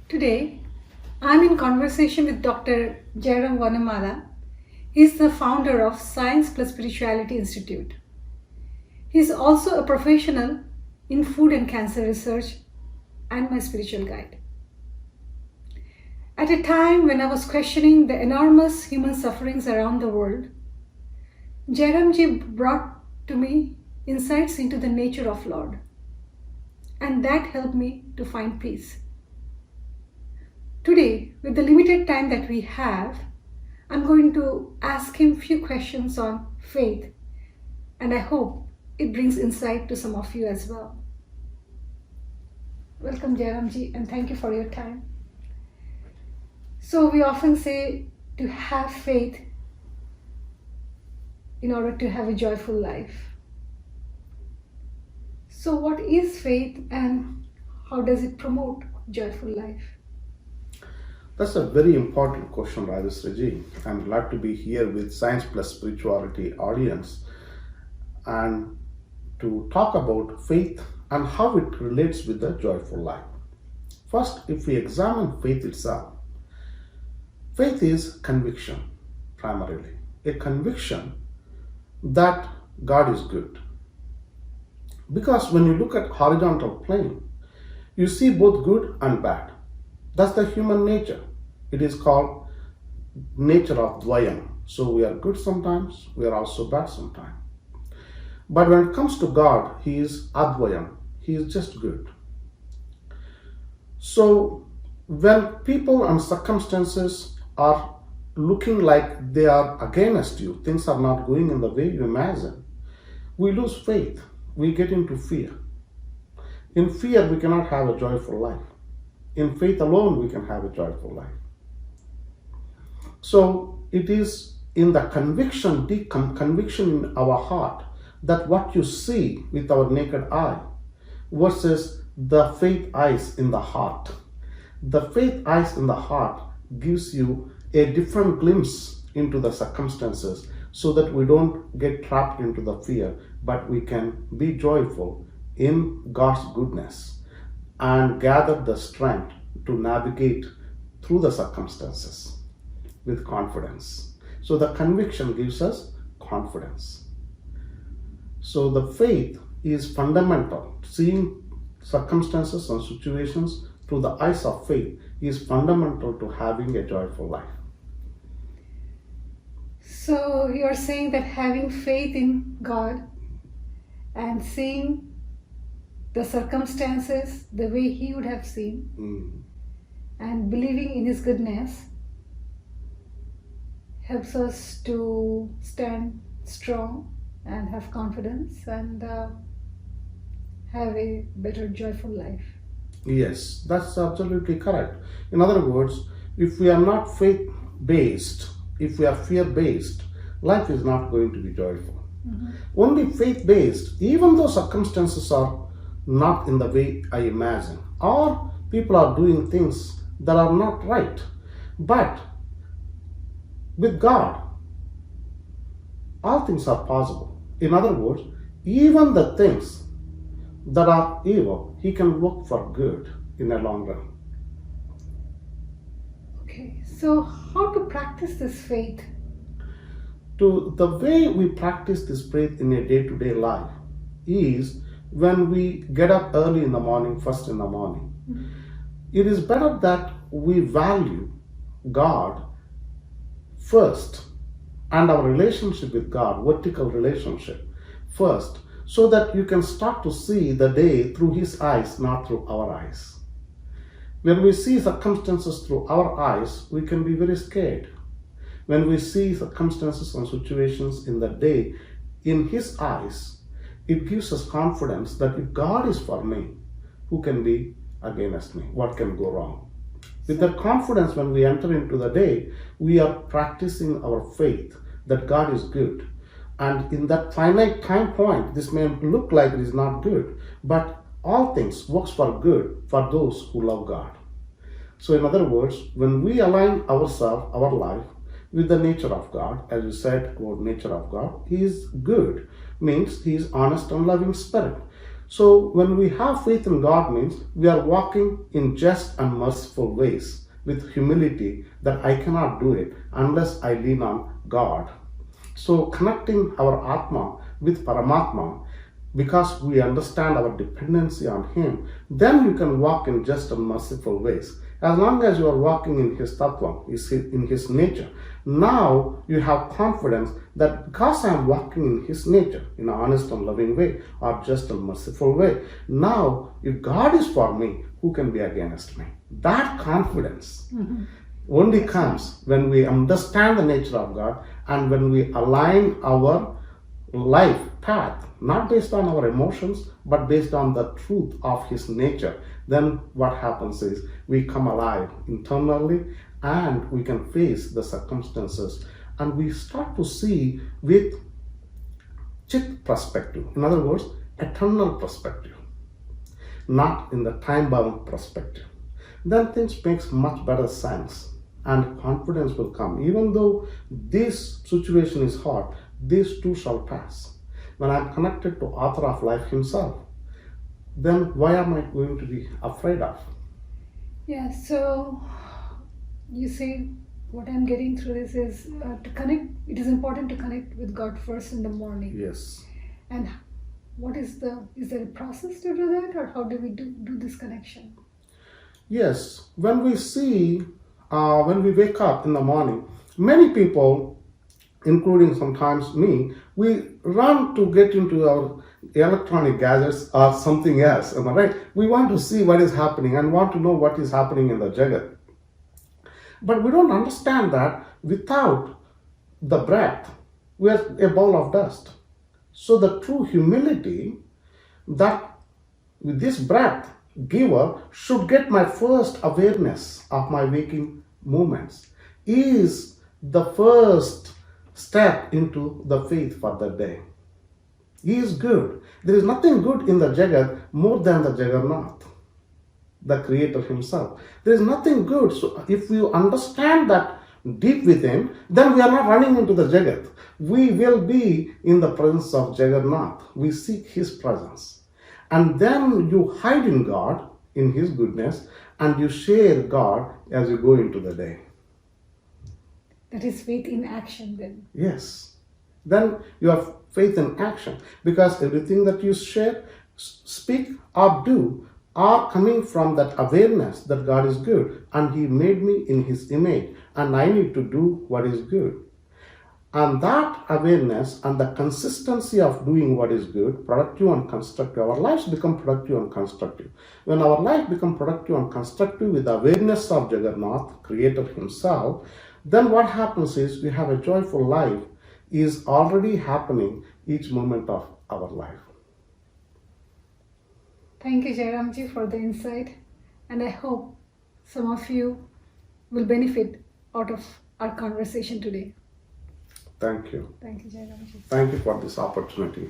Today, I'm in conversation with Dr. Jagath. He is the founder of Science Plus Spirituality Institute. He is also a professional in food and cancer research and my spiritual guide. At a time when I was questioning the enormous human sufferings around the world, Jairamji brought to me insights into the nature of Lord, and that helped me to find peace. Today, with the limited time that we have, I'm going to ask him few questions on faith, and I hope it brings insight to some of you as well. Welcome, Jairamji, and thank you for your time. So we often say to have faith in order to have a joyful life. So what is faith and how does it promote joyful life? That's a very important question, Raji. I'm glad to be here with Science Plus Spirituality audience and to talk about faith and how it relates with the joyful life. First, if we examine faith itself, faith is conviction, primarily. A conviction that God is good. Because when you look at horizontal plane, you see both good and bad. That's the human nature. It is called nature of Dvayam. So we are good sometimes, we are also bad sometimes. But when it comes to God, He is Adyayam. He is just good. So when people and circumstances are looking like they are against you, things are not going in the way you imagine, we lose faith. We get into fear. In fear, we cannot have a joyful life. In faith alone, we can have a joyful life. So it is in the conviction, deep conviction in our heart that what you see with our naked eye versus the faith eyes in the heart. The faith eyes in the heart gives you a different glimpse into the circumstances so that we don't get trapped into the fear, but we can be joyful in God's goodness and gather the strength to navigate through the circumstances with confidence. So the conviction gives us confidence. So the faith is fundamental. Seeing circumstances and situations through the eyes of faith is fundamental to having a joyful life. So you're saying that having faith in God and seeing the circumstances the way He would have seen and believing in His goodness helps us to stand strong and have confidence and have a better joyful life. Yes, that's absolutely correct. In other words, if we are not faith-based, if we are fear-based, life is not going to be joyful. Only faith-based, even though circumstances are not in the way I imagine, or people are doing things that are not right, but with God, all things are possible. In other words, even the things that are evil, He can work for good in a long run. Okay, so how to practice this faith? The way we practice this faith in a day-to-day life is when we get up early in the morning, first in the morning. It is better that we value God first and our relationship with God, vertical relationship first, so that you can start to see the day through His eyes, not through our eyes. When we see circumstances through our eyes, we can be very scared. When we see circumstances and situations in the day in His eyes, it gives us confidence that if God is for me, who can be against me? What can go wrong? With that confidence, when we enter into the day, we are practicing our faith that God is good. And in that finite time point, this may look like it is not good, but all things works for good for those who love God. So in other words, when we align ourselves, our life, with the nature of God, as you said about nature of God, He is good, means He is honest and loving spirit. So when we have faith in God means we are walking in just and merciful ways with humility that I cannot do it unless I lean on God. So connecting our Atma with Paramatma, because we understand our dependency on Him, then you can walk in just and merciful ways. As long as you are walking in His Tattva, in His nature, now you have confidence that because I am walking in His nature, in an honest and loving way, or just and merciful way, now if God is for me, who can be against me? That confidence only comes when we understand the nature of God and when we align our life path, not based on our emotions, but based on the truth of His nature. Then what happens is we come alive internally and we can face the circumstances and we start to see with Chit perspective. In other words, eternal perspective, not in the time-bound perspective. Then things makes much better sense and confidence will come. Even though this situation is hard, this too shall pass. When I am connected to author of life Himself, then why am I going to be afraid of? Yeah, so you say what I'm getting through this is to connect, it is important to connect with God first in the morning. Yes. And is there a process to do that, or how do we do this connection? Yes, when we wake up in the morning, many people, including sometimes me, we run to get into our electronic gadgets or something else, am I right? We want to see what is happening and want to know what is happening in the Jagat. But we don't understand that without the breath, we are a ball of dust. So the true humility that with this breath giver should get my first awareness of my waking movements is the first step into the faith for the day. He is good. There is nothing good in the Jagat more than the Jagarnath, the Creator Himself. There is nothing good. So if you understand that deep within, then we are not running into the Jagat. We will be in the presence of Jagarnath. We seek His presence. And then you hide in God, in His goodness, and you share God as you go into the day. That is faith in action then. Yes. Then you have faith in action, because everything that you share, speak, or do are coming from that awareness that God is good and He made me in His image and I need to do what is good. And that awareness and the consistency of doing what is good, productive and constructive, our lives become productive and constructive. When our life becomes productive and constructive with the awareness of Jagarnath, Creator Himself, then what happens is we have a joyful life is already happening each moment of our life. Thank you, Jairamji, for the insight, and I hope some of you will benefit out of our conversation today. Thank you. Thank you, Jairamji. Thank you for this opportunity.